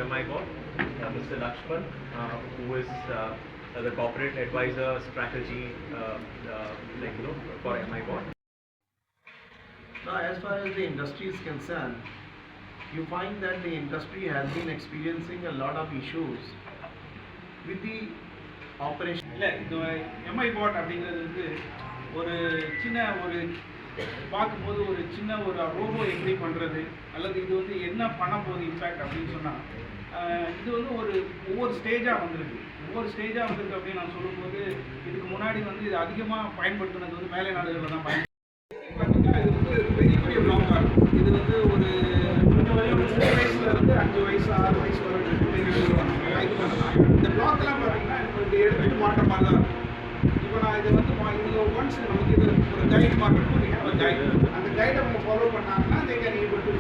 MI board, Mr. Lakshman, who is the corporate advisor strategy for MI board. Now, as far as the industry is concerned, you find that the industry has been experiencing a lot of issues with the operation. இல்லை இந்த MI board அப்படிங்கிறது வந்து ஒரு சின்ன ஒரு பார்க்கும்போது ஒரு சின்ன ஒரு ரோபோ எப்படி பண்ணுறது அல்லது இது வந்து என்ன பண்ண போகுது இம்பேக்ட் அப்படின்னு சொன்னால் இது வந்து ஒவ்வொரு ஸ்டேஜாக வந்திருக்கு அப்படின்னு நான் சொல்லும்போது இதுக்கு முன்னாடி வந்து இது அதிகமாக பயன்படுத்தினது வந்து மேலை நாடுகளில் தான் பார்த்தீங்கன்னா இது வந்து பெரிய பெரிய பிளாக்காக இருக்கும். இது வந்து ஒரு 3 வயசுலேருந்து 5 வயசு 6 வயசு வரைக்கும் இது பண்ணலாம். இந்த பிளாக்லாம் பார்த்தீங்கன்னா இப்படி எடுத்துகிட்டு மாட்ட மாதிரி தான் இருக்கும். இப்போ நான் இதை வந்து இது ஒன்ஸ் நமக்கு இது ஒரு கைடு மாட்டணும், அந்த கைடை அவங்க ஃபாலோ பண்ணாங்கன்னா they can able to